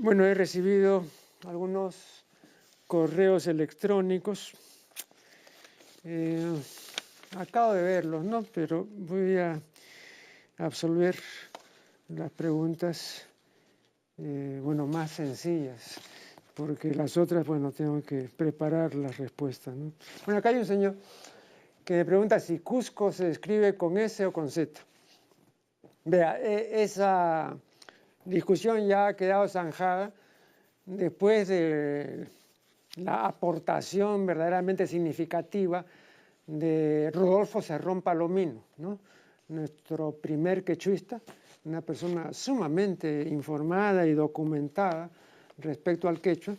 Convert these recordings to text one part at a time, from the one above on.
Bueno, he recibido algunos correos electrónicos. Acabo de verlos, ¿no? Pero voy a absolver las preguntas, bueno, más sencillas, porque las otras, bueno, tengo que preparar las respuestas, ¿no? Bueno, acá hay un señor que me pregunta si Cusco se escribe con S o con Z. Vea, esa discusión ya ha quedado zanjada después de la aportación verdaderamente significativa de Rodolfo Cerrón Palomino, ¿no? Nuestro primer quechuista, una persona sumamente informada y documentada respecto al quechua,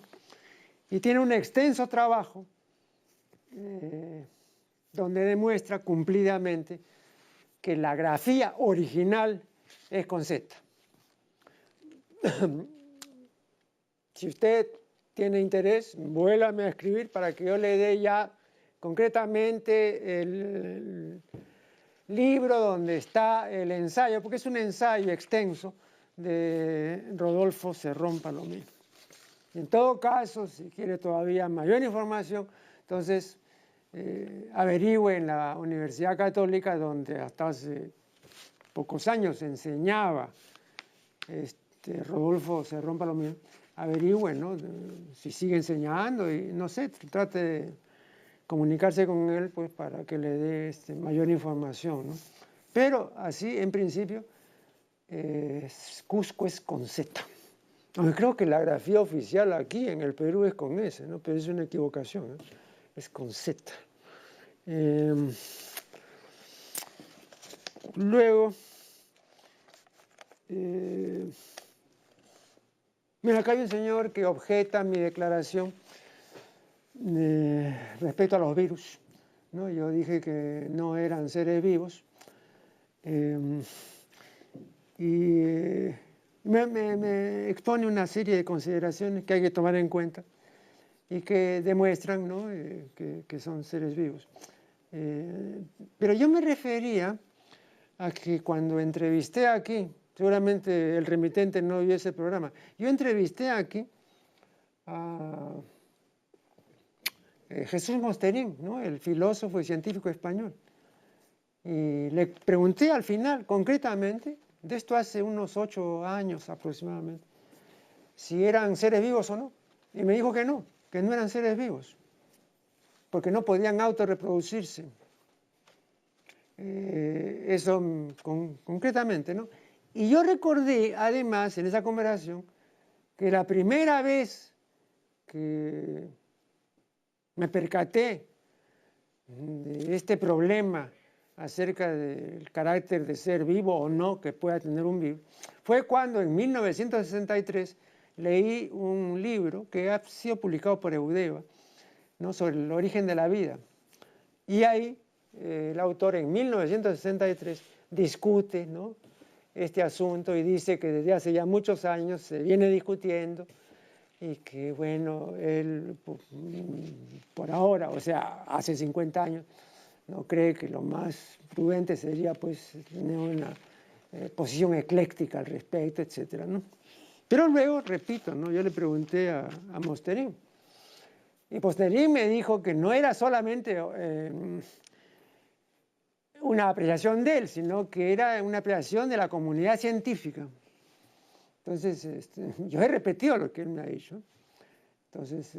y tiene un extenso trabajo donde demuestra cumplidamente que la grafía original es con Z. Si usted tiene interés, vuélvame a escribir para que yo le dé ya concretamente el libro donde está el ensayo, porque es un ensayo extenso de Rodolfo Cerrón Palomino. En todo caso, si quiere todavía mayor información, entonces averigüe en la Universidad Católica, donde hasta hace pocos años enseñaba Rodolfo Cerrón Palomino. Averigüen, ¿no? Si sigue enseñando y no sé, trate de comunicarse con él pues para que le dé mayor información, ¿no? Pero así, en principio, Cusco es con Z. Aunque creo que la grafía oficial aquí en el Perú es con S, ¿no? Pero es una equivocación, ¿no? Es con Z. Luego, mira, acá hay un señor que objeta mi declaración respecto a los virus, ¿no? Yo dije que no eran seres vivos y me expone una serie de consideraciones que hay que tomar en cuenta y que demuestran, ¿no? que son seres vivos. Pero yo me refería a que cuando entrevisté aquí, seguramente el remitente no vio ese programa, yo entrevisté aquí a Jesús Mosterín, ¿no? El filósofo y científico español. Y le pregunté al final, concretamente, de esto hace unos 8 años aproximadamente, si eran seres vivos o no. Y me dijo que no eran seres vivos, porque no podían autorreproducirse. Eso concretamente, ¿no? Y yo recordé, además, en esa conversación, que la primera vez que me percaté de este problema acerca del carácter de ser vivo o no que pueda tener un virus, fue cuando en 1963 leí un libro que ha sido publicado por Eudeva, ¿no? Sobre el origen de la vida. Y ahí el autor en 1963 discute, ¿no? este asunto y dice que desde hace ya muchos años se viene discutiendo y que, bueno, él por ahora, o sea, hace 50 años, no cree que lo más prudente sería pues tener una posición ecléctica al respecto, etcétera, ¿no? Pero luego, repito, ¿no? Yo le pregunté a Mosterín y Mosterín me dijo que no era solamente una apreciación de él, sino que era una apreciación de la comunidad científica. Entonces, yo he repetido lo que él me ha dicho. Entonces,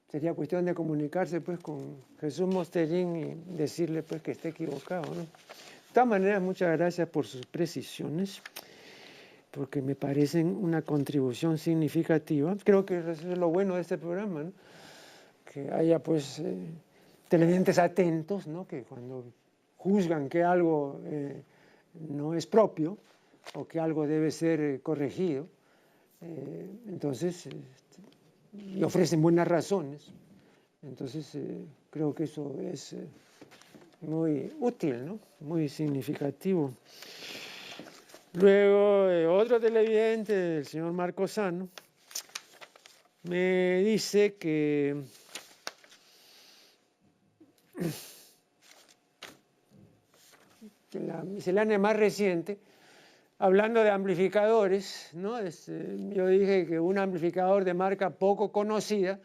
sería cuestión de comunicarse pues con Jesús Mosterín y decirle pues que esté equivocado, ¿no? De todas maneras, muchas gracias por sus precisiones, porque me parecen una contribución significativa. Creo que eso es lo bueno de este programa, ¿no? Que haya pues televidentes atentos, ¿no? Que cuando juzgan que algo no es propio o que algo debe ser corregido, entonces y ofrecen buenas razones. Entonces creo que eso es muy útil, ¿no? Muy significativo. Luego otro televidente, el señor Marco Sano, me dice que en la miscelánea más reciente hablando de amplificadores, ¿no? Yo dije que un amplificador de marca poco conocida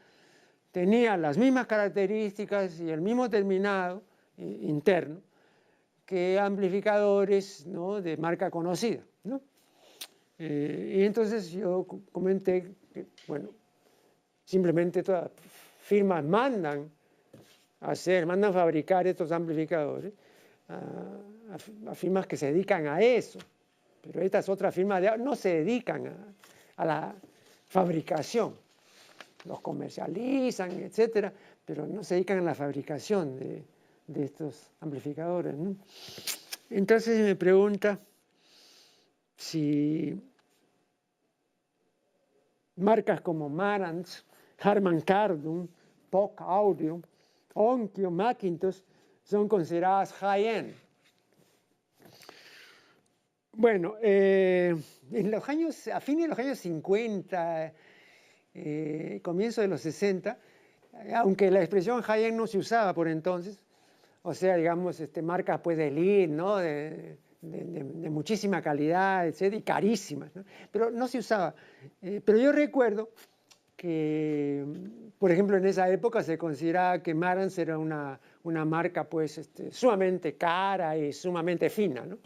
tenía las mismas características y el mismo terminado interno que amplificadores, ¿no?, de marca conocida, ¿no? Y entonces yo comenté que, bueno, simplemente todas las firmas mandan fabricar estos amplificadores a firmas que se dedican a eso, pero estas otras firmas no se dedican a la fabricación, los comercializan, etcétera, pero no se dedican a la fabricación de estos amplificadores, ¿no? Entonces me pregunta si marcas como Marantz, Harman Kardon, POC Audio, Onkyo, Macintosh son consideradas high-end. Bueno, a fines de los años 50, comienzo de los 60, aunque la expresión high-end no se usaba por entonces, o sea, digamos, marcas pues de elite, ¿no?, de muchísima calidad, etcétera, y carísimas, ¿no? Pero no se usaba. Pero yo recuerdo que, por ejemplo, en esa época se consideraba que Marantz era una marca pues sumamente cara y sumamente fina, ¿no?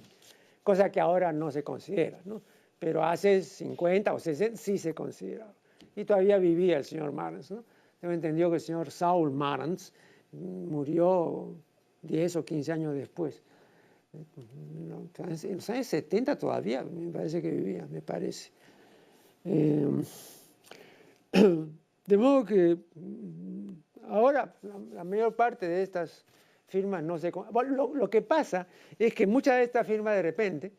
Cosa que ahora no se considera, ¿no? Pero hace 50 o 60 sí se consideraba. Y todavía vivía el señor Marantz, ¿no? Tengo entendido que el señor Saul Marantz murió 10 o 15 años después. En los años 70 todavía me parece que vivía, me parece. De modo que ahora la mayor parte de estas firmas no se... Bueno, lo que pasa es que muchas de estas firmas de repente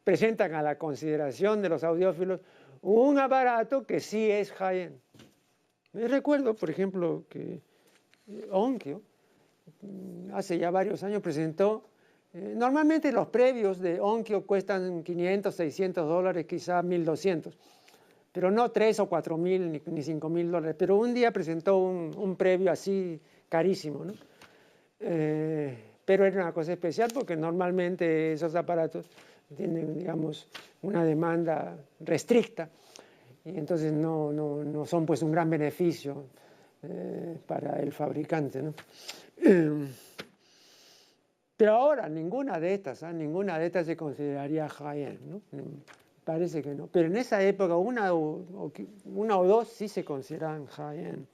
presentan a la consideración de los audiófilos un aparato que sí es high-end. Me recuerdo, por ejemplo, que Onkyo hace ya varios años presentó, normalmente los previos de Onkyo cuestan 500, 600 dólares, quizás 1.200, pero no 3 o 4.000 ni 5.000 dólares, pero un día presentó un previo así carísimo, ¿no? Pero era una cosa especial porque normalmente esos aparatos tienen, digamos, una demanda restricta y entonces no son pues un gran beneficio para el fabricante, ¿no? Pero ahora ninguna de estas se consideraría high-end, ¿no? Parece que no. Pero en esa época una o dos sí se consideraban high-end.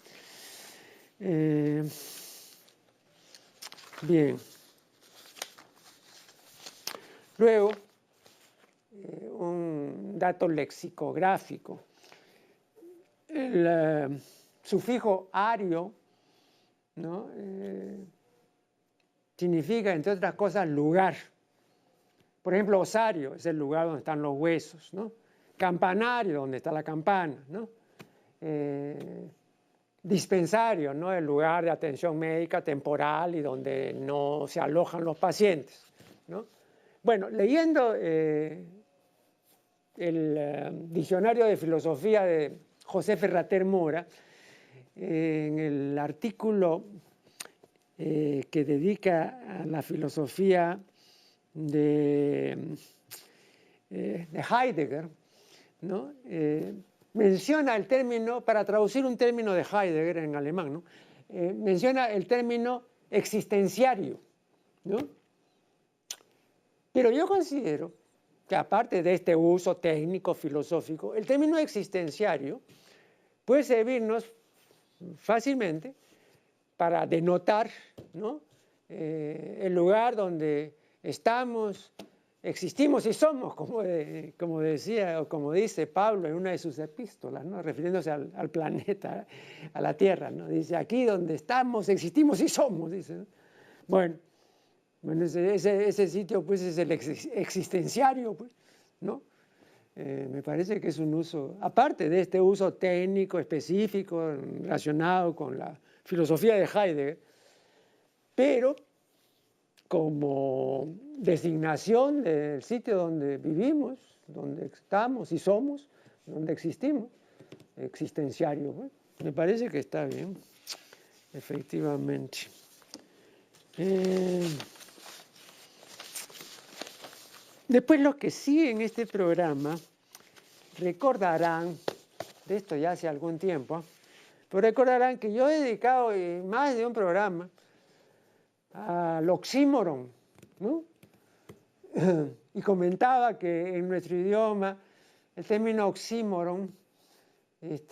Bien. Luego, un dato lexicográfico. El sufijo ario, ¿no?, significa, entre otras cosas, lugar. Por ejemplo, osario es el lugar donde están los huesos, ¿no? Campanario, donde está la campana, ¿no? Dispensario, ¿no?, el lugar de atención médica temporal y donde no se alojan los pacientes, ¿no? Bueno, leyendo el diccionario de filosofía de José Ferrater Mora, en el artículo que dedica a la filosofía de Heidegger, ¿no?, menciona el término, para traducir un término de Heidegger en alemán, ¿no?, menciona el término existenciario, ¿no? Pero yo considero que aparte de este uso técnico, filosófico, el término existenciario puede servirnos fácilmente para denotar, ¿no?, el lugar donde estamos, existimos y somos, como decía o como dice Pablo en una de sus epístolas, ¿no?, refiriéndose al planeta, a la Tierra, ¿no? Dice, aquí donde estamos, existimos y somos, dice, ¿no? Bueno, ese sitio pues es el existenciario, pues, ¿no? Me parece que es un uso, aparte de este uso técnico específico relacionado con la filosofía de Heidegger, pero como designación del sitio donde vivimos, donde estamos y somos, donde existimos, existenciario, ¿no? Me parece que está bien, efectivamente. Después los que siguen este programa recordarán, de esto ya hace algún tiempo, pero recordarán que yo he dedicado más de un programa al oxímoron, ¿no? Y comentaba que en nuestro idioma el término oxímoron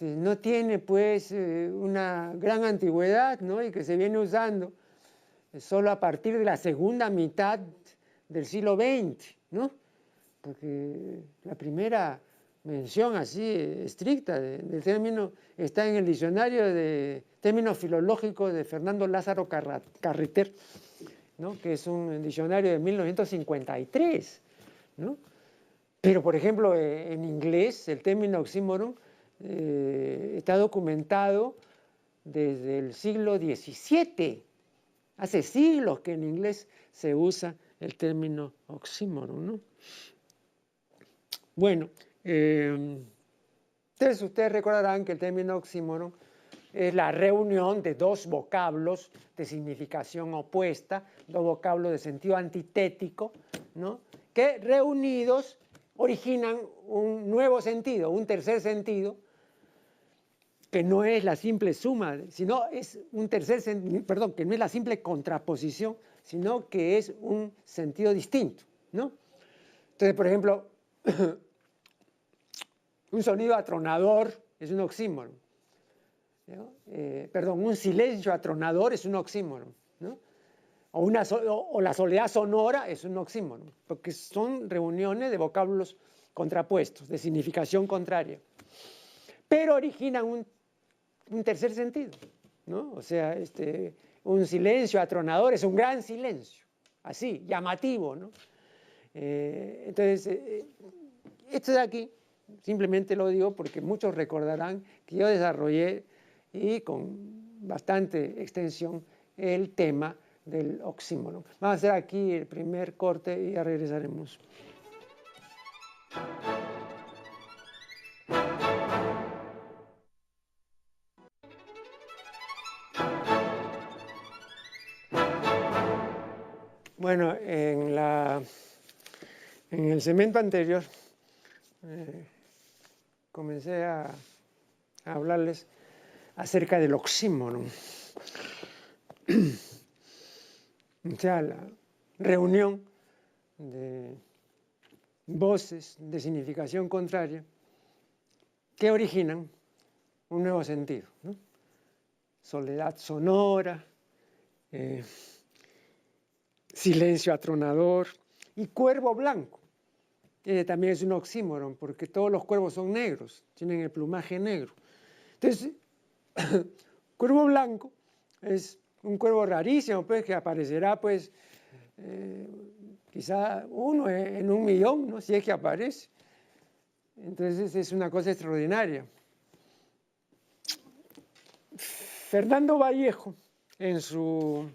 no tiene pues una gran antigüedad, ¿no? Y que se viene usando solo a partir de la segunda mitad del siglo XX, ¿no? Porque la primera mención así estricta del término está en el diccionario de términos filológicos de Fernando Lázaro Carreter, ¿no? Que es un diccionario de 1953, ¿no? Pero, por ejemplo, en inglés el término oxímoron está documentado desde el siglo XVII. Hace siglos que en inglés se usa el término oxímoron, ¿no? Bueno, entonces ustedes recordarán que el término oxímoron es la reunión de dos vocablos de significación opuesta, dos vocablos de sentido antitético, ¿no? Que reunidos originan un nuevo sentido, un tercer sentido, que no es la simple suma, sino es un tercer sentido, perdón, que no es la simple contraposición, sino que es un sentido distinto, ¿no? Entonces, por ejemplo, un sonido atronador es un oxímoron, ¿no? Perdón, un silencio atronador es un oxímoron, ¿no? O la soledad sonora es un oxímoron, porque son reuniones de vocablos contrapuestos, de significación contraria, pero originan un tercer sentido, ¿no? O sea, un silencio atronador es un gran silencio, así, llamativo, ¿no? Entonces, esto de aquí, simplemente lo digo porque muchos recordarán que yo desarrollé y con bastante extensión el tema del oxímoron. Vamos a hacer aquí el primer corte y ya regresaremos. Bueno, en el segmento anterior comencé a hablarles acerca del oxímoron. O sea, la reunión de voces de significación contraria que originan un nuevo sentido, ¿no? Soledad sonora, silencio atronador y cuervo blanco. También es un oxímoron porque todos los cuervos son negros, tienen el plumaje negro. Entonces, cuervo blanco es un cuervo rarísimo, pues, que aparecerá, pues, quizá uno en 1.000.000, ¿no? Si es que aparece. Entonces es una cosa extraordinaria. Fernando Vallejo, en su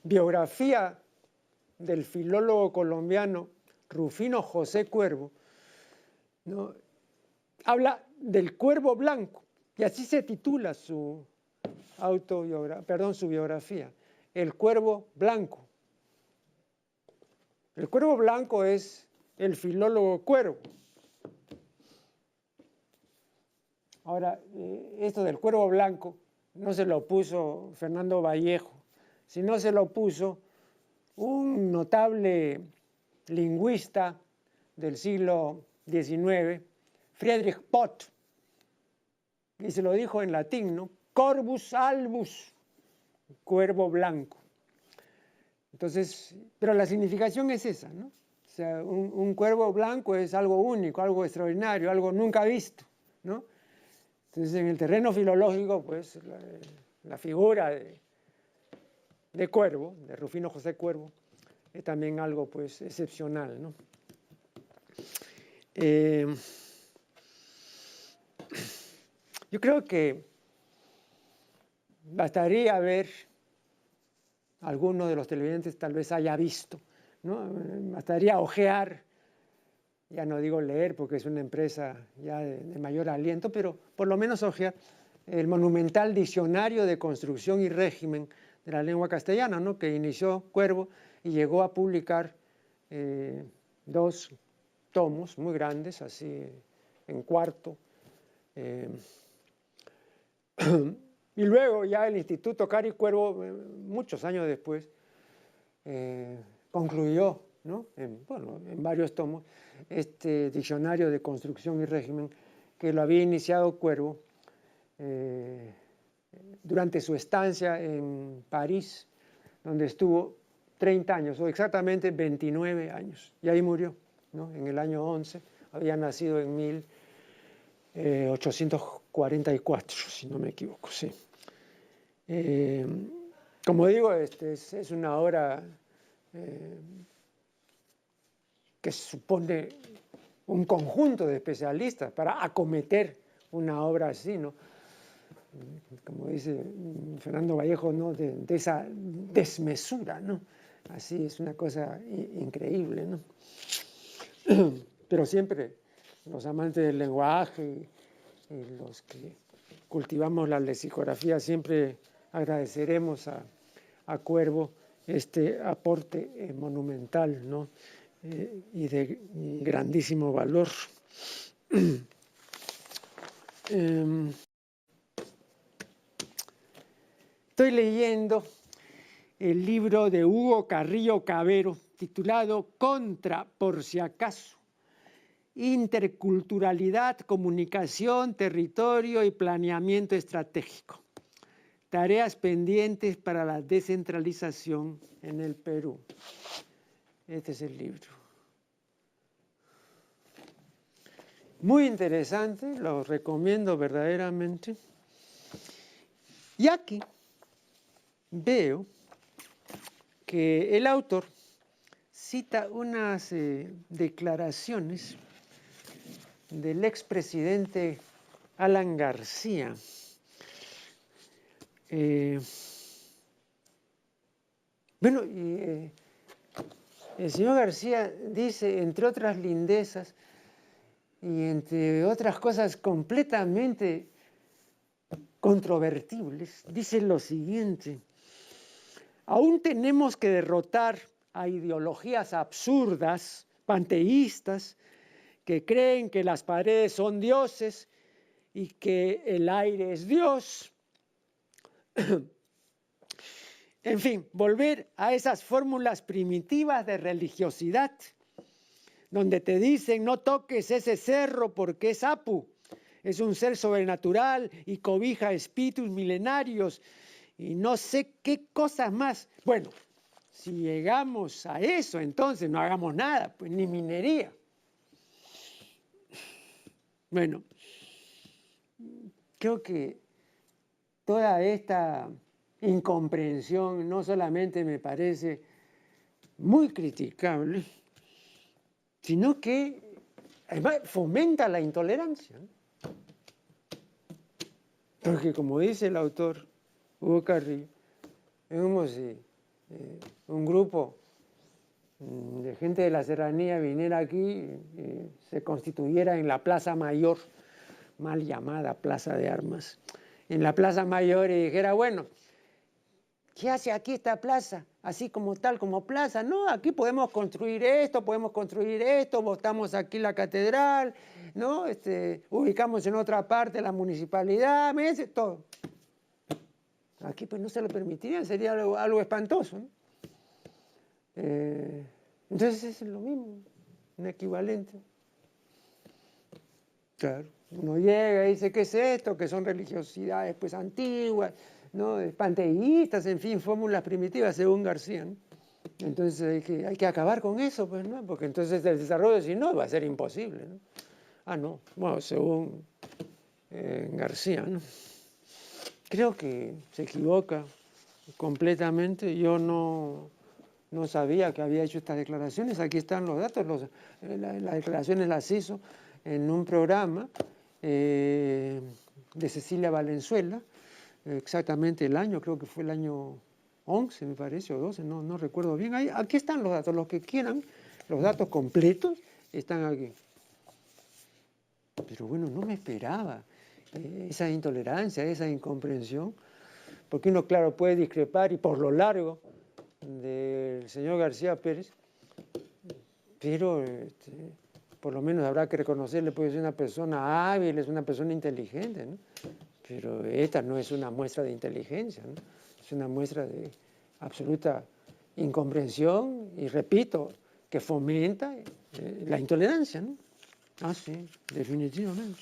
biografía del filólogo colombiano Rufino José Cuervo, ¿no? Habla del cuervo blanco, y así se titula su biografía, El Cuervo Blanco. El cuervo blanco es el filólogo Cuervo. Ahora, esto del cuervo blanco no se lo puso Fernando Vallejo, sino se lo puso un notable lingüista del siglo XIX, Friedrich Pott, y se lo dijo en latín, ¿no? Corvus albus, cuervo blanco. Entonces, pero la significación es esa, ¿no? O sea, un cuervo blanco es algo único, algo extraordinario, algo nunca visto, ¿no? Entonces, en el terreno filológico, pues, la figura de Cuervo, de Rufino José Cuervo, es también algo, pues, excepcional, ¿no? Yo creo que bastaría ver, alguno de los televidentes tal vez haya visto, ¿no? Bastaría ojear, ya no digo leer porque es una empresa ya de mayor aliento, pero por lo menos ojear el monumental Diccionario de Construcción y Régimen de la Lengua Castellana, ¿no? Que inició Cuervo y llegó a publicar 2 tomos muy grandes, así en cuarto. Y luego ya el Instituto Cari Cuervo, muchos años después, concluyó, ¿no? en varios tomos, este diccionario de construcción y régimen que lo había iniciado Cuervo durante su estancia en París, donde estuvo 30 años, o exactamente 29 años, y ahí murió, ¿no? En el año 11, había nacido en 1844, si no me equivoco, sí. Como digo, es una obra que supone un conjunto de especialistas para acometer una obra así, ¿no? Como dice Fernando Vallejo, ¿no? de esa desmesura, ¿no? Así es una cosa increíble, ¿no? Pero siempre los amantes del lenguaje y los que cultivamos la lexicografía siempre agradeceremos a Cuervo este aporte monumental, ¿no? Y de grandísimo valor. Estoy leyendo el libro de Hugo Carrillo Cavero titulado Contra, por si acaso, Interculturalidad, Comunicación, Territorio y Planeamiento Estratégico. Tareas pendientes para la descentralización en el Perú. Este es el libro. Muy interesante, lo recomiendo verdaderamente. Y aquí veo que el autor cita unas declaraciones del expresidente Alan García. Bueno, el señor García dice, entre otras lindezas y entre otras cosas completamente controvertibles, dice lo siguiente: aún tenemos que derrotar a ideologías absurdas, panteístas, que creen que las paredes son dioses y que el aire es Dios. En fin, volver a esas fórmulas primitivas de religiosidad, donde te dicen no toques ese cerro porque es Apu, es un ser sobrenatural y cobija espíritus milenarios y no sé qué cosas más. Bueno, si llegamos a eso, entonces no hagamos nada, pues ni minería. Bueno, creo que toda esta incomprensión no solamente me parece muy criticable, sino que además fomenta la intolerancia, ¿no? Porque como dice el autor Hugo Carrillo, es como si un grupo de gente de la serranía viniera aquí y se constituyera en la Plaza Mayor, mal llamada Plaza de Armas, en la Plaza Mayor y dijera, bueno, ¿qué hace aquí esta plaza? Así como tal, como plaza. No, aquí podemos construir esto, botamos aquí la catedral, ¿no? Ubicamos en otra parte la municipalidad, todo. Aquí pues no se lo permitirían, sería algo espantoso, ¿no? Entonces es lo mismo, un equivalente. Claro, uno llega y dice, ¿qué es esto? Que son religiosidades pues antiguas, ¿no? Panteístas, en fin, fórmulas primitivas según García, ¿no? Entonces hay que acabar con eso, pues, ¿no? Porque entonces el desarrollo, si no, va a ser imposible, ¿no? Ah, no, bueno, según García, ¿no? Creo que se equivoca completamente. Yo no sabía que había hecho estas declaraciones. Aquí están los datos, las declaraciones las hizo en un programa de Cecilia Valenzuela, exactamente el año, creo que fue el año 11, me parece, o 12, no recuerdo bien. Aquí están los datos, los que quieran, los datos completos están aquí. Pero bueno, no me esperaba esa intolerancia, esa incomprensión, porque uno, claro, puede discrepar y por lo largo del señor García Pérez, pero por lo menos habrá que reconocerle, pues es una persona hábil, es una persona inteligente, ¿no? Pero esta no es una muestra de inteligencia, ¿no? Es una muestra de absoluta incomprensión y, repito, que fomenta la intolerancia, ¿no? Ah, sí, definitivamente.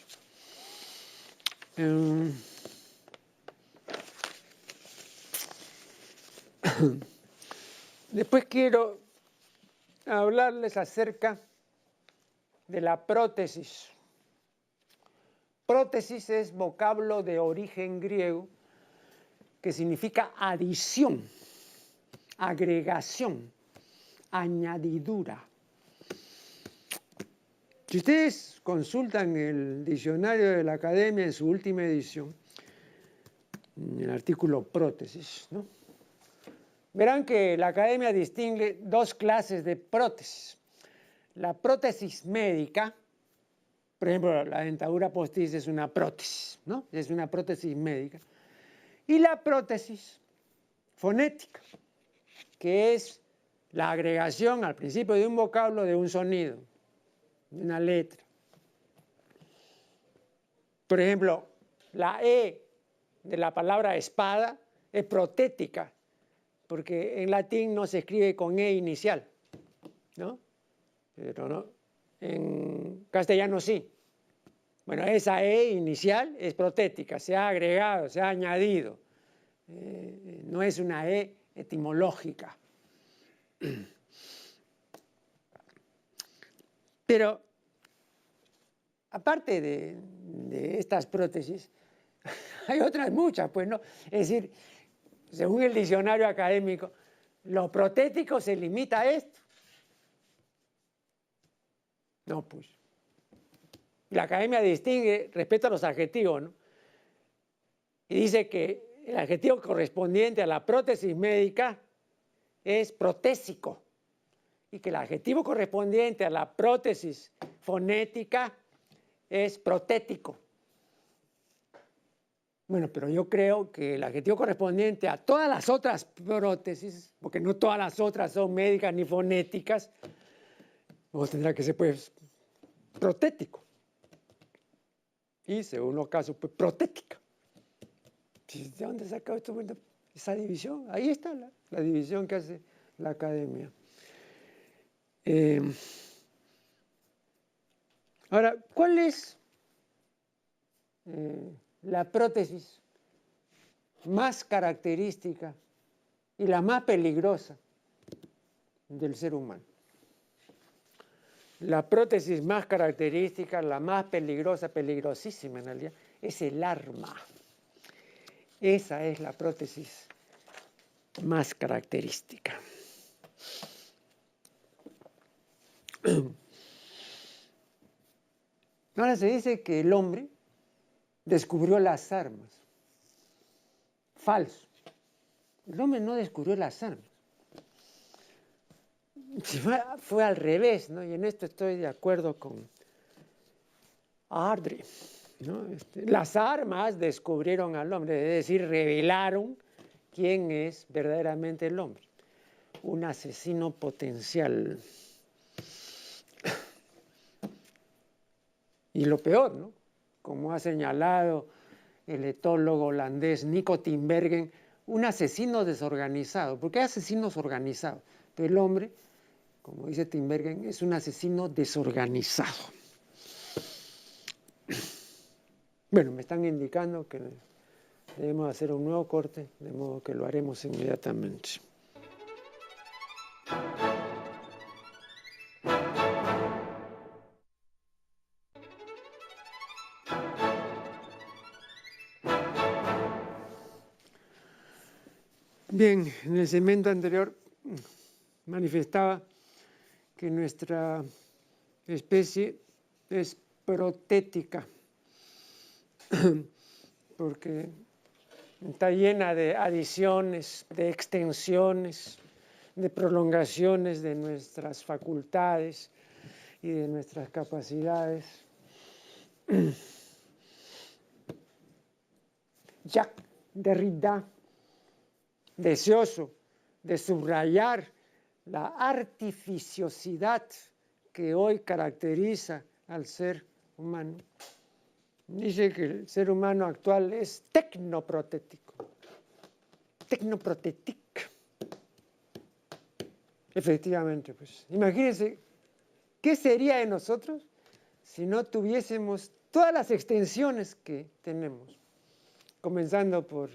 Después quiero hablarles acerca de la prótesis. Prótesis es vocablo de origen griego que significa adición, agregación, añadidura. Si ustedes consultan el diccionario de la Academia en su última edición, en el artículo prótesis, ¿no?, verán que la Academia distingue dos clases de prótesis. La prótesis médica, por ejemplo, la dentadura postiza es una prótesis, ¿no? Es una prótesis médica. Y la prótesis fonética, que es la agregación al principio de un vocablo de un sonido, de una letra. Por ejemplo, la E de la palabra espada es protética, porque en latín no se escribe con E inicial, ¿no? Pero no, en castellano sí. Bueno, esa E inicial es protética, se ha agregado, se ha añadido. No es una E etimológica. Pero, aparte de estas prótesis, hay otras muchas, pues, ¿no? Es decir, según el diccionario académico, lo protético se limita a esto. No, pues. La Academia distingue respecto a los adjetivos, ¿no? Y dice que el adjetivo correspondiente a la prótesis médica es protésico y que el adjetivo correspondiente a la prótesis fonética es protético. Bueno, pero yo creo que el adjetivo correspondiente a todas las otras prótesis, porque no todas las otras son médicas ni fonéticas, pues tendrá que ser, pues, protético. Y según los casos, pues, protética. ¿De dónde saca esto? Bueno, esa división, ahí está la división que hace la Academia. Ahora, ¿cuál es la prótesis más característica y la más peligrosa del ser humano? La prótesis más característica, la más peligrosa, peligrosísima en realidad, es el arma. Esa es la prótesis más característica. Ahora se dice que el hombre descubrió las armas. Falso. El hombre no descubrió las armas. Fue al revés, ¿no? Y en esto estoy de acuerdo con Ardrey, ¿no? Las armas descubrieron al hombre, es decir, revelaron quién es verdaderamente el hombre. Un asesino potencial. Y lo peor, ¿no?, como ha señalado el etólogo holandés Nico Tinbergen, un asesino desorganizado. Porque hay asesinos organizados, pero el hombre, como dice Tinbergen, es un asesino desorganizado. Bueno, me están indicando que debemos hacer un nuevo corte, de modo que lo haremos inmediatamente. Bien, en el segmento anterior manifestaba que nuestra especie es protética, porque está llena de adiciones, de extensiones, de prolongaciones de nuestras facultades y de nuestras capacidades. Jacques Derrida, deseoso de subrayar la artificiosidad que hoy caracteriza al ser humano. Dice que el ser humano actual es tecnoprotético. Tecnoprotético. Efectivamente, pues. Imagínense, ¿qué sería de nosotros si no tuviésemos todas las extensiones que tenemos? Comenzando por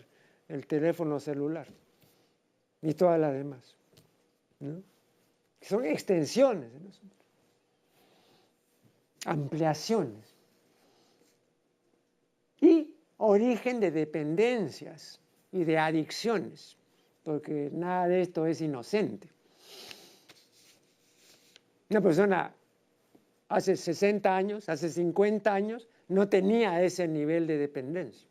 el teléfono celular y todas las demás, ¿no? Son extensiones de nosotros. Ampliaciones. Y origen de dependencias y de adicciones, porque nada de esto es inocente. Una persona hace 60 años, hace 50 años, no tenía ese nivel de dependencia.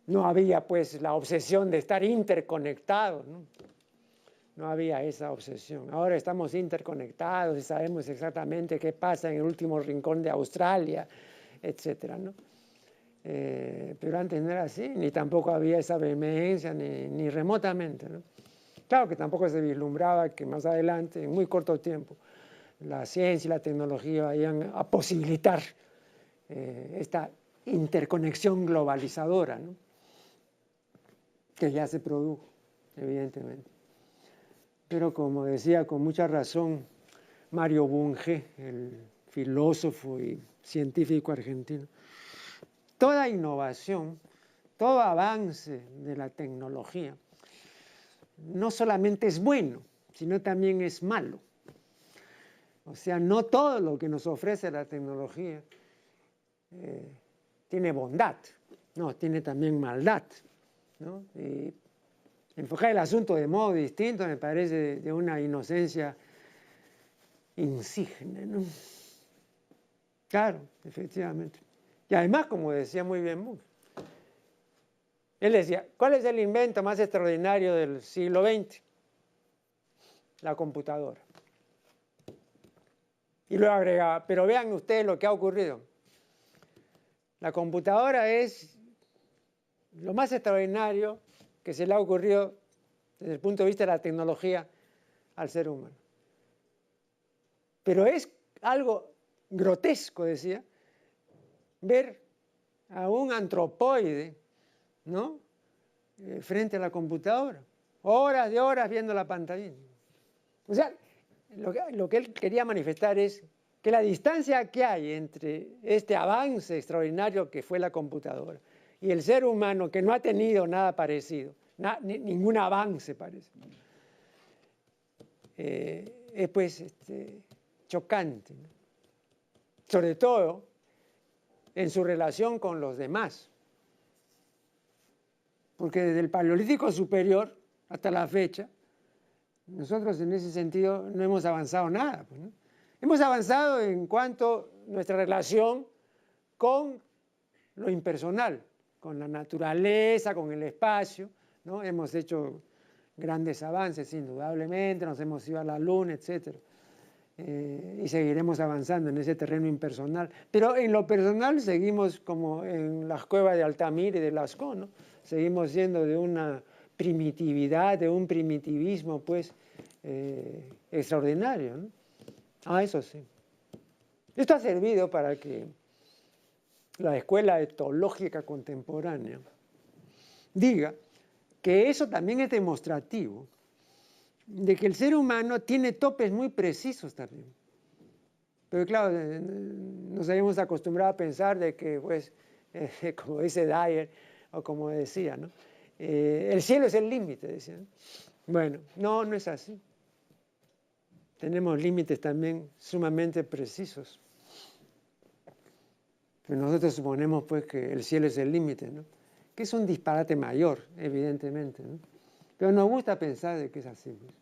No había pues la obsesión de estar interconectados, ¿no? No había esa obsesión. Ahora estamos interconectados y sabemos exactamente qué pasa en el último rincón de Australia, etcétera, ¿no? Pero antes no era así, ni tampoco había esa vehemencia, ni remotamente, ¿no? Claro que tampoco se vislumbraba que más adelante, en muy corto tiempo, la ciencia y la tecnología vayan a posibilitar esta interconexión globalizadora, ¿no? Que ya se produjo, evidentemente. Pero como decía con mucha razón Mario Bunge, el filósofo y científico argentino, toda innovación, todo avance de la tecnología, no solamente es bueno, sino también es malo. O sea, no todo lo que nos ofrece la tecnología tiene bondad, no, tiene también maldad, ¿no? Y enfocar el asunto de modo distinto me parece de una inocencia insigne, ¿no? Claro, efectivamente. Y además, como decía muy bien Moore, él decía, ¿cuál es el invento más extraordinario del siglo XX? La computadora. Y luego agregaba, pero vean ustedes lo que ha ocurrido. La computadora es lo más extraordinario que se le ha ocurrido desde el punto de vista de la tecnología al ser humano. Pero es algo grotesco, decía, ver a un antropoide, ¿no? Frente a la computadora, horas de horas viendo la pantalla. O sea, lo que él quería manifestar es que la distancia que hay entre este avance extraordinario que fue la computadora y el ser humano, que no ha tenido nada parecido, ningún avance parece, es pues chocante, ¿no? Sobre todo en su relación con los demás. Porque desde el Paleolítico superior hasta la fecha, nosotros en ese sentido no hemos avanzado nada, pues, ¿no? Hemos avanzado en cuanto a nuestra relación con lo impersonal, con la naturaleza, con el espacio, ¿no? Hemos hecho grandes avances, indudablemente, nos hemos ido a la luna, etc. Y seguiremos avanzando en ese terreno impersonal. Pero en lo personal seguimos como en las cuevas de Altamira y de Lascaux, ¿no? Seguimos siendo de una primitividad, de un primitivismo, pues, extraordinario, ¿no? Ah, eso sí. Esto ha servido para que la escuela etológica contemporánea diga que eso también es demostrativo de que el ser humano tiene topes muy precisos también. Pero claro, nos habíamos acostumbrado a pensar de que, pues, como dice Dyer, o como decía, ¿no? El cielo es el límite, decían. Bueno, no es así. Tenemos límites también sumamente precisos. Pero nosotros suponemos pues que el cielo es el límite, ¿no? Que es un disparate mayor, evidentemente, ¿no? Pero nos gusta pensar de que es así, pues.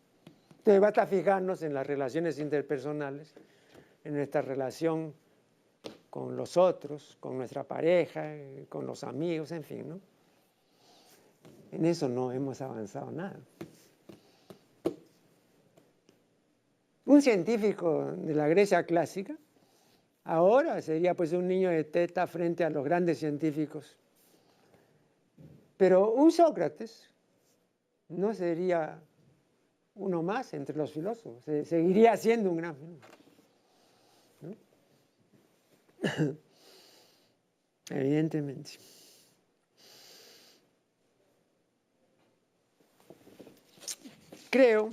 Entonces basta fijarnos en las relaciones interpersonales, en nuestra relación con los otros, con nuestra pareja, con los amigos, en fin, ¿no? En eso no hemos avanzado nada. Un científico de la Grecia clásica ahora sería pues un niño de teta frente a los grandes científicos. Pero un Sócrates no sería uno más entre los filósofos, seguiría siendo un gran filósofo, ¿no? Evidentemente. Creo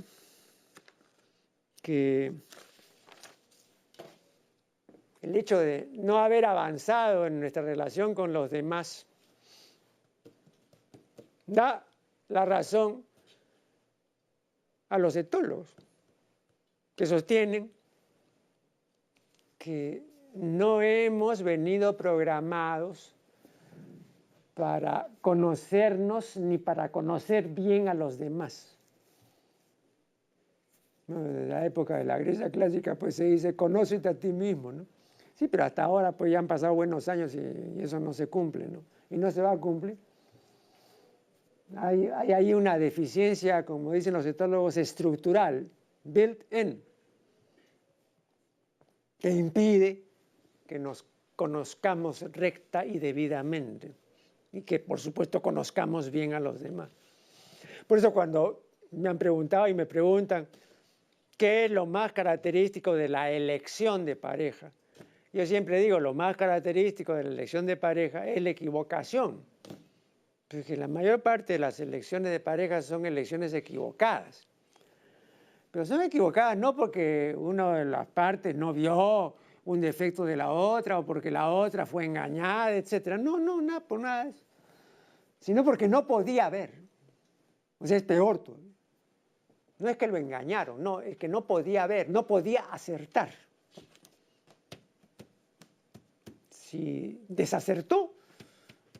que el hecho de no haber avanzado en nuestra relación con los demás da la razón a los etólogos, que sostienen que no hemos venido programados para conocernos ni para conocer bien a los demás. En la época de la Grecia clásica pues se dice conócete a ti mismo, ¿no? Sí, pero hasta ahora pues ya han pasado buenos años y eso no se cumple, ¿no? Y no se va a cumplir. Hay ahí una deficiencia, como dicen los etólogos, estructural, built-in, que impide que nos conozcamos recta y debidamente y que por supuesto conozcamos bien a los demás. Por eso cuando me han preguntado y me preguntan qué es lo más característico de la elección de pareja, yo siempre digo, lo más característico de la elección de pareja es la equivocación, porque la mayor parte de las elecciones de pareja son elecciones equivocadas. Pero son equivocadas no porque una de las partes no vio un defecto de la otra o porque la otra fue engañada, etc. No, nada por nada de eso. Sino porque no podía ver. O sea, es peor todo. No es que lo engañaron, no, es que no podía ver, no podía acertar. Si desacertó,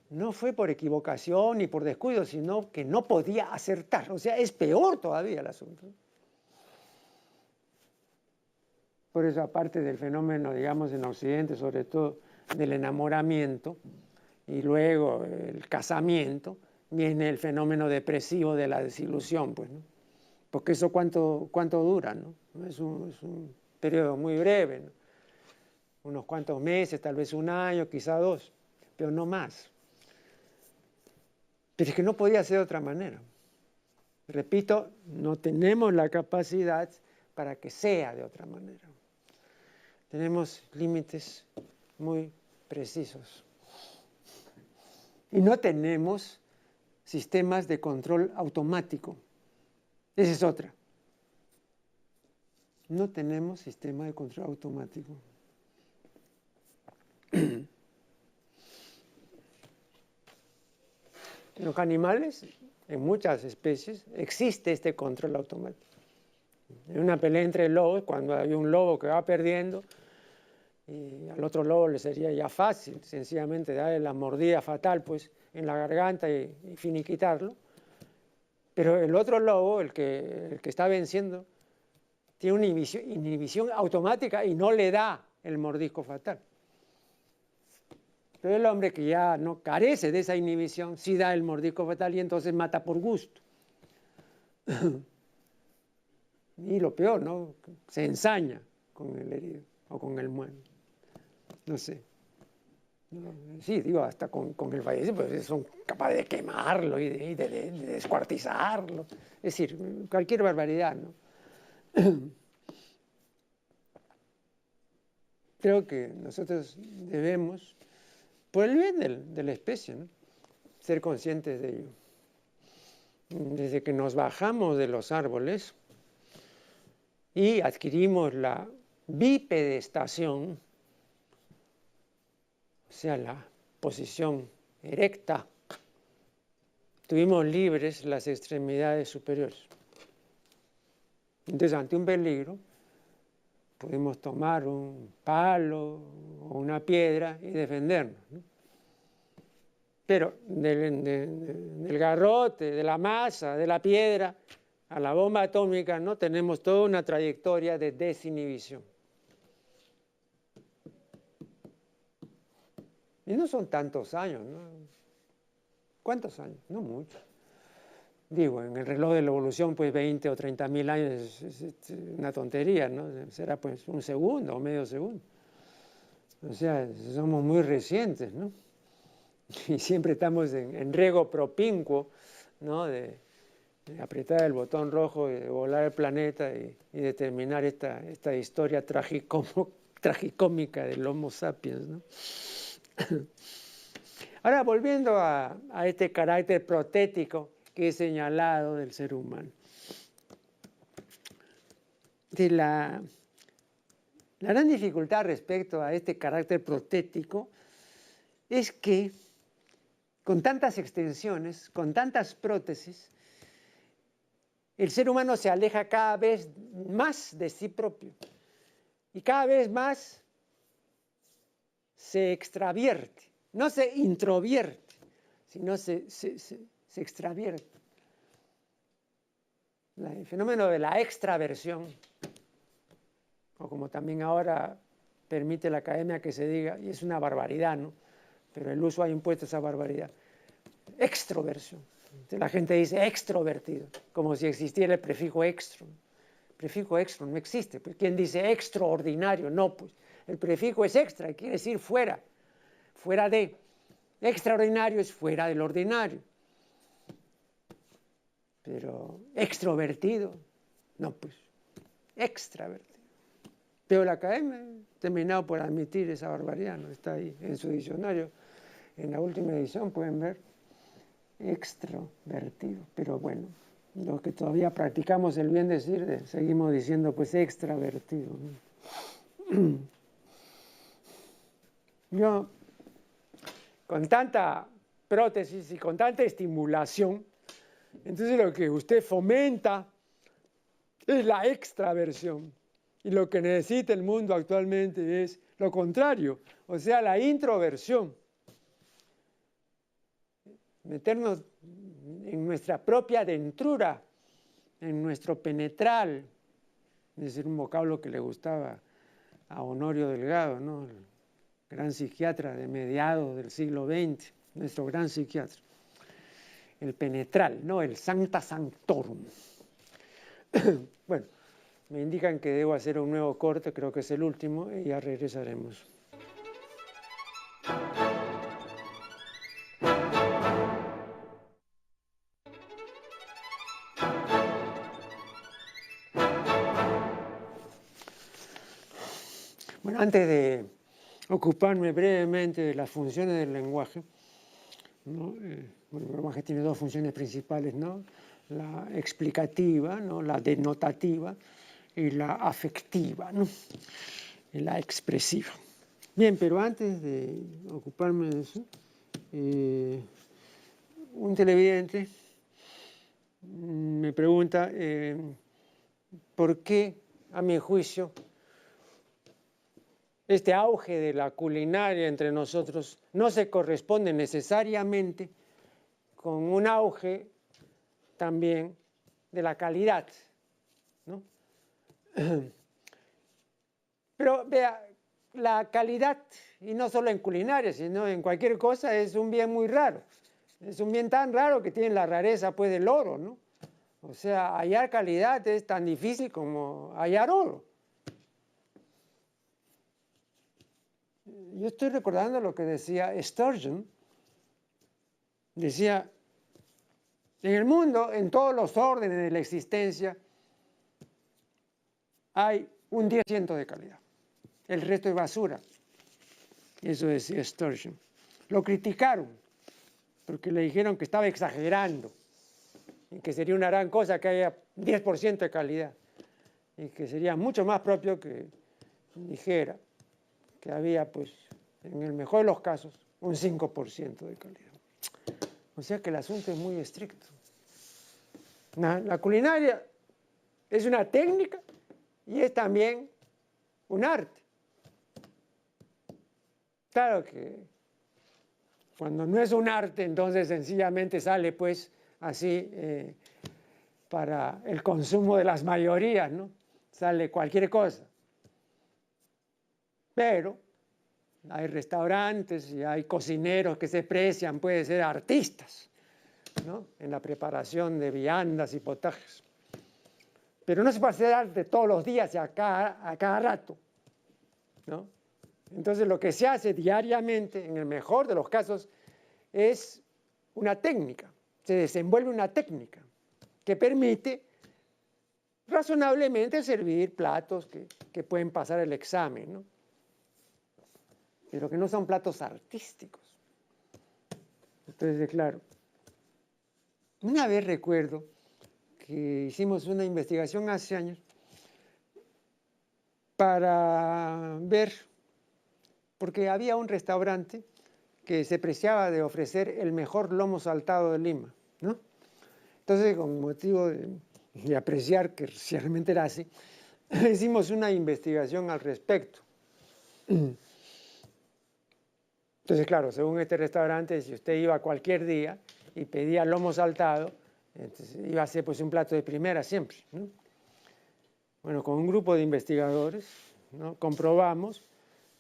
no fue por equivocación ni por descuido, sino que no podía acertar. O sea, es peor todavía el asunto. Por eso, aparte del fenómeno, digamos, en Occidente, sobre todo del enamoramiento y luego el casamiento, viene el fenómeno depresivo de la desilusión, pues, ¿no? Porque eso cuánto dura, ¿no? Es un periodo muy breve, ¿no? Unos cuantos meses, tal vez un año, quizá 2, pero no más. Pero es que no podía ser de otra manera. Repito, no tenemos la capacidad para que sea de otra manera. Tenemos límites muy precisos. Y no tenemos sistemas de control automático. Esa es otra. No tenemos sistema de control automático. En los animales, en muchas especies, existe este control automático. En una pelea entre lobos, cuando hay un lobo que va perdiendo, y al otro lobo le sería ya fácil, sencillamente darle la mordida fatal pues, en la garganta y finiquitarlo. Pero el otro lobo, el que está venciendo, tiene una inhibición automática y no le da el mordisco fatal. Pero el hombre que ya no carece de esa inhibición, sí da el mordisco fatal y entonces mata por gusto. Y lo peor, ¿no? Se ensaña con el herido o con el muerto. No sé. Sí, digo, hasta con el fallecido, pues son capaces de quemarlo y de descuartizarlo. Es decir, cualquier barbaridad, ¿no? Creo que nosotros debemos, por el bien de la especie, ¿no?, ser conscientes de ello. Desde que nos bajamos de los árboles y adquirimos la bipedestación, o sea, la posición erecta, tuvimos libres las extremidades superiores. Entonces, ante un peligro, podemos tomar un palo o una piedra y defendernos, ¿no? Pero del garrote, de la masa, de la piedra, a la bomba atómica, ¿no?, tenemos toda una trayectoria de desinhibición. Y no son tantos años, ¿no? ¿Cuántos años? No mucho. Digo, en el reloj de la evolución, pues 20 o 30.000 años es una tontería, ¿no? Será pues un segundo o medio segundo. O sea, somos muy recientes, ¿no? Y siempre estamos en rego propinquo, ¿no?, de de apretar el botón rojo, de volar el planeta y de terminar esta historia tragicómica del Homo sapiens, ¿no? Ahora, volviendo a este carácter protético que he señalado del ser humano. La gran dificultad respecto a este carácter protético es que con tantas extensiones, con tantas prótesis, el ser humano se aleja cada vez más de sí propio y cada vez más se extravierte, no se introvierte, sino se extravierte. El fenómeno de la extraversión, o como también ahora permite la academia que se diga, y es una barbaridad, ¿no? Pero el uso ha impuesto esa barbaridad, extroversión. Entonces la gente dice extrovertido, como si existiera el prefijo extro. El prefijo extro no existe. Pues, ¿quién dice extraordinario? No, pues el prefijo es extra, quiere decir fuera, fuera de. Extraordinario es fuera del ordinario. Pero extrovertido, no, pues extravertido. Pero la academia ha terminado por admitir esa barbaridad, ¿no? Está ahí en su diccionario. En la última edición pueden ver extrovertido. Pero bueno, los que todavía practicamos el bien decir, seguimos diciendo pues extravertido, ¿no? Yo, con tanta prótesis y con tanta estimulación, entonces lo que usted fomenta es la extraversión. Y lo que necesita el mundo actualmente es lo contrario, o sea, la introversión. Meternos en nuestra propia dentrura, en nuestro penetral. Es decir, un vocablo que le gustaba a Honorio Delgado, ¿no? El gran psiquiatra de mediados del siglo XX, nuestro gran psiquiatra. El penetral, ¿no? El sancta sanctorum. Bueno, me indican que debo hacer un nuevo corte, creo que es el último, y ya regresaremos. Bueno, antes de ocuparme brevemente de las funciones del lenguaje, ¿no? Bueno, el lenguaje tiene dos funciones principales, ¿no? La explicativa, ¿no? La denotativa, y la afectiva, ¿no? Y la expresiva. Bien, pero antes de ocuparme de eso, un televidente me pregunta por qué, a mi juicio, este auge de la culinaria entre nosotros no se corresponde necesariamente con un auge también de la calidad, ¿no? Pero vea, la calidad, y no solo en culinaria, sino en cualquier cosa, es un bien muy raro. Es un bien tan raro que tiene la rareza pues del oro, ¿no? O sea, hallar calidad es tan difícil como hallar oro. Yo estoy recordando lo que decía Sturgeon. Decía, en el mundo, en todos los órdenes de la existencia, hay un 10% de calidad. El resto es basura. Eso decía Sturgeon. Lo criticaron, porque le dijeron que estaba exagerando, y que sería una gran cosa que haya 10% de calidad, y que sería mucho más propio que dijera que había, pues, en el mejor de los casos, un 5% de calidad. O sea que el asunto es muy estricto. La culinaria es una técnica y es también un arte. Claro que cuando no es un arte, entonces sencillamente sale pues así para el consumo de las mayorías, ¿no? Sale cualquier cosa. Pero hay restaurantes y hay cocineros que se precian, pueden ser artistas, ¿no? En la preparación de viandas y potajes. Pero no se puede hacer arte todos los días y a cada rato, ¿no? Entonces lo que se hace diariamente, en el mejor de los casos, es una técnica, se desenvuelve una técnica. que permite razonablemente servir platos que pueden pasar el examen, ¿no? Pero que no son platos artísticos. Entonces, claro, una vez recuerdo que hicimos una investigación hace años para ver, porque había un restaurante que se preciaba de ofrecer el mejor lomo saltado de Lima, ¿no? Entonces, con motivo de apreciar que realmente era así, hicimos una investigación al respecto. Entonces, claro, según este restaurante, si usted iba cualquier día y pedía lomo saltado, entonces iba a ser pues un plato de primera siempre, ¿no? Bueno, con un grupo de investigadores, ¿no?, comprobamos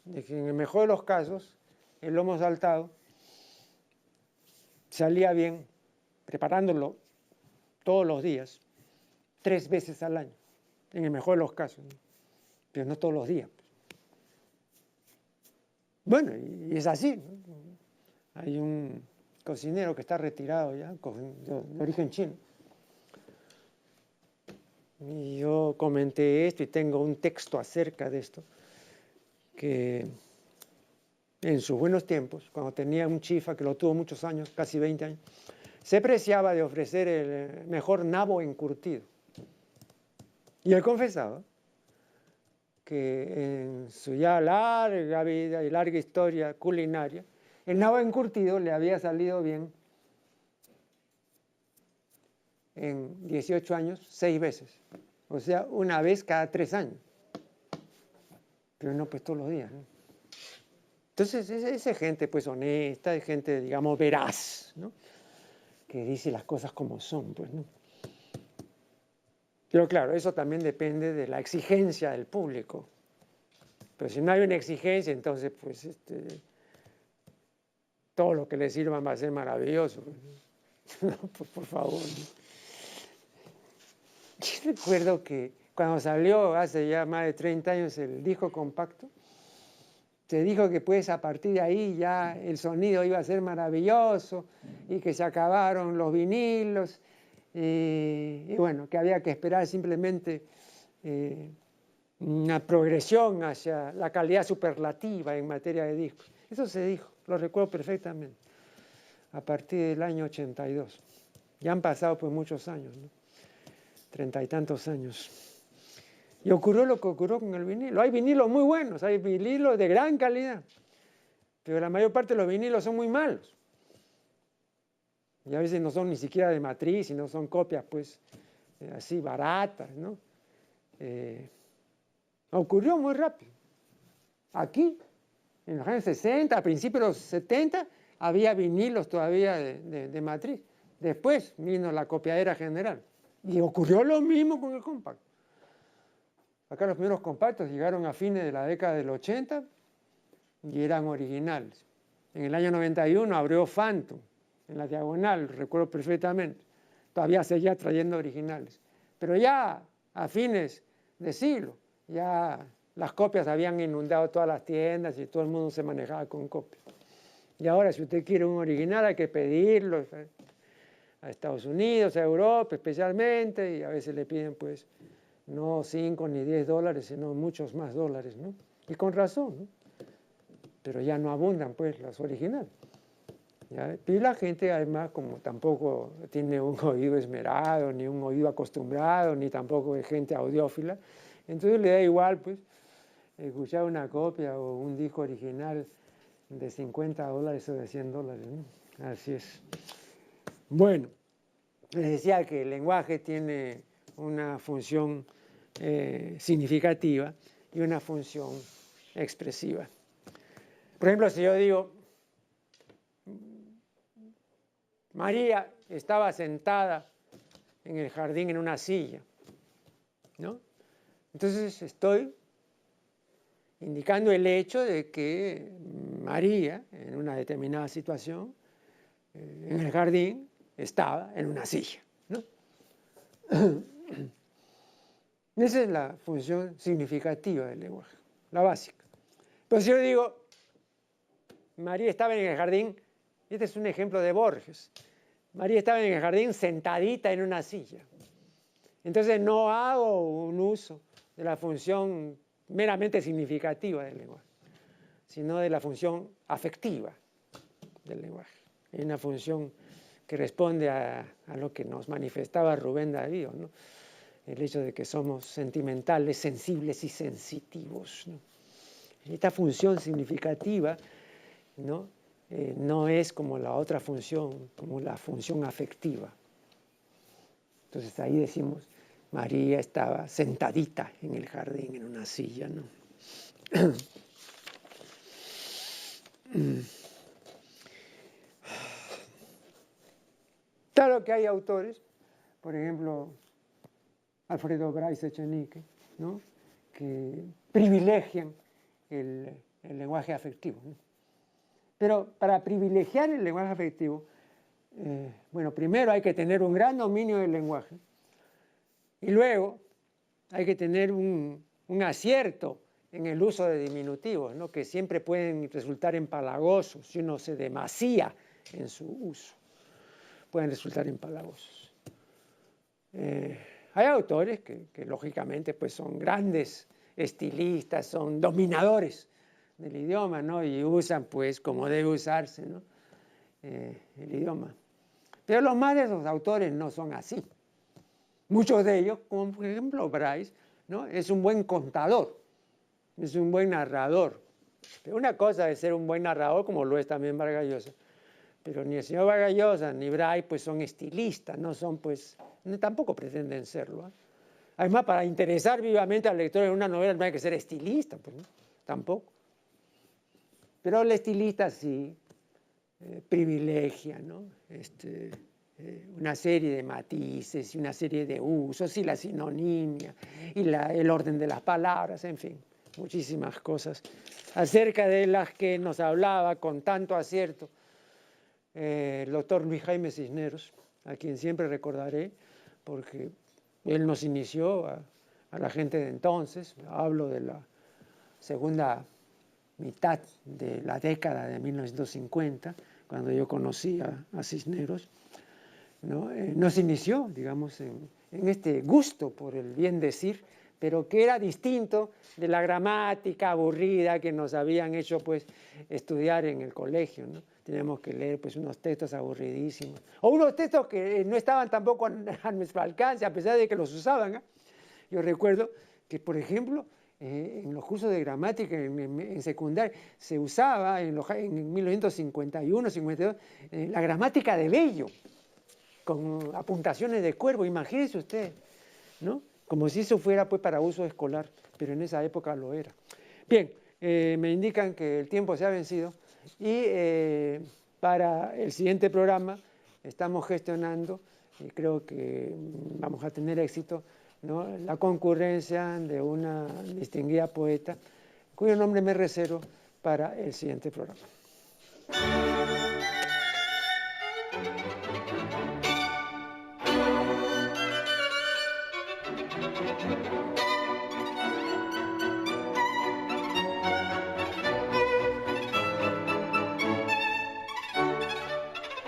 de que en el mejor de los casos el lomo saltado salía bien preparándolo todos los días, 3 veces al año, en el mejor de los casos, ¿no?, pero no todos los días. Bueno, y es así, ¿no? Hay un cocinero que está retirado ya, de origen chino. Y yo comenté esto y tengo un texto acerca de esto, que en sus buenos tiempos, cuando tenía un chifa que lo tuvo muchos años, casi 20 años, se preciaba de ofrecer el mejor nabo encurtido. Y él confesaba que en su ya larga vida y larga historia culinaria, el nabo encurtido le había salido bien en 18 años, 6 veces. O sea, una vez cada 3 años. Pero no pues todos los días, ¿no? Entonces, esa gente pues honesta, es gente, digamos, veraz, ¿no?, que dice las cosas como son, pues, ¿no? Pero claro, eso también depende de la exigencia del público. Pero si no hay una exigencia, entonces pues todo lo que le sirvan va a ser maravilloso. No, pues, por favor, ¿no? Yo recuerdo que cuando salió hace ya más de 30 años el disco compacto, se dijo que pues a partir de ahí ya el sonido iba a ser maravilloso y que se acabaron los vinilos y bueno, que había que esperar simplemente una progresión hacia la calidad superlativa en materia de discos. Eso se dijo, lo recuerdo perfectamente, a partir del año 82. Ya han pasado pues muchos años, ¿no? 30 y tantos años. Y ocurrió lo que ocurrió con el vinilo. Hay vinilos muy buenos, hay vinilos de gran calidad, pero la mayor parte de los vinilos son muy malos. Y a veces no son ni siquiera de matriz, sino son copias pues así baratas, ¿no? Ocurrió muy rápido. Aquí, en los años 60, a principios de los 70, había vinilos todavía de matriz. Después vino la copiadera general. Y ocurrió lo mismo con el compacto. Acá los primeros compactos llegaron a fines de la década del 80 y eran originales. En el año 91 abrió Phantom en la diagonal, recuerdo perfectamente. Todavía seguía trayendo originales. Pero ya a fines de siglo, ya las copias habían inundado todas las tiendas y todo el mundo se manejaba con copias. Y ahora si usted quiere un original hay que pedirlo a Estados Unidos, a Europa especialmente, y a veces le piden pues no 5 ni 10 dólares, sino muchos más dólares, ¿no? Y con razón, ¿no? Pero ya no abundan pues las originales. ¿Ya? Y la gente además, como tampoco tiene un oído esmerado, ni un oído acostumbrado, ni tampoco es gente audiófila, entonces le da igual pues escuchar una copia o un disco original de 50 dólares o de 100 dólares, ¿no? Así es. Bueno, les decía que el lenguaje tiene una función significativa y una función expresiva. Por ejemplo, si yo digo, María estaba sentada en el jardín en una silla, ¿no? Entonces estoy indicando el hecho de que María, en una determinada situación, en el jardín, estaba en una silla, ¿no? Esa es la función significativa del lenguaje, la básica. Pero si yo digo, María estaba en el jardín, este es un ejemplo de Borges, María estaba en el jardín sentadita en una silla. Entonces no hago un uso de la función meramente significativa del lenguaje, sino de la función afectiva del lenguaje. Hay una función que responde a lo que nos manifestaba Rubén Darío, ¿no? El hecho de que somos sentimentales, sensibles y sensitivos, ¿no? Esta función significativa, ¿no? No es como la otra función, como la función afectiva. Entonces ahí decimos, María estaba sentadita en el jardín, en una silla, ¿no? Claro que hay autores, por ejemplo, Alfredo Bryce Echenique, ¿no? Que privilegian el lenguaje afectivo, ¿no? Pero para privilegiar el lenguaje afectivo, bueno, primero hay que tener un gran dominio del lenguaje y luego hay que tener un acierto en el uso de diminutivos, ¿no? Que siempre pueden resultar empalagosos si uno se demasía en su uso. Pueden resultar empalagosos. Hay autores que lógicamente pues, son grandes estilistas, son dominadores del idioma, ¿no? Y usan pues como debe usarse, ¿no? El idioma. Pero los más de esos autores no son así. Muchos de ellos, como por ejemplo Bryce, ¿no? Es un buen contador, es un buen narrador. Pero una cosa es ser un buen narrador, como lo es también Vargas Llosa. Pero ni el señor Vargas Llosa ni Bryce pues, son estilistas, no son pues, tampoco pretenden serlo, ¿eh? Además, para interesar vivamente al lector en una novela no hay que ser estilista, pues, ¿no? Tampoco. Pero el estilista sí privilegia, ¿no? Una serie de matices y una serie de usos y la sinonimia y el orden de las palabras, en fin, muchísimas cosas acerca de las que nos hablaba con tanto acierto el doctor Luis Jaime Cisneros, a quien siempre recordaré porque él nos inició a la gente de entonces. Hablo de la segunda mitad de la década de 1950, cuando yo conocí a Cisneros, ¿no? Nos inició, digamos, en este gusto por el bien decir, pero que era distinto de la gramática aburrida que nos habían hecho pues, estudiar en el colegio, ¿no? Teníamos que leer pues, unos textos aburridísimos, o unos textos que no estaban tampoco a nuestro alcance, a pesar de que los usaban, ¿eh? Yo recuerdo que, por ejemplo, en los cursos de gramática en secundaria se usaba en 1951, 52, la gramática de Bello, con apuntaciones de cuervo, imagínense usted, ¿no? Como si eso fuera pues, para uso escolar, pero en esa época lo era. Bien, me indican que el tiempo se ha vencido y para el siguiente programa estamos gestionando, y creo que vamos a tener éxito, ¿no? La concurrencia de una distinguida poeta, cuyo nombre me reservo para el siguiente programa.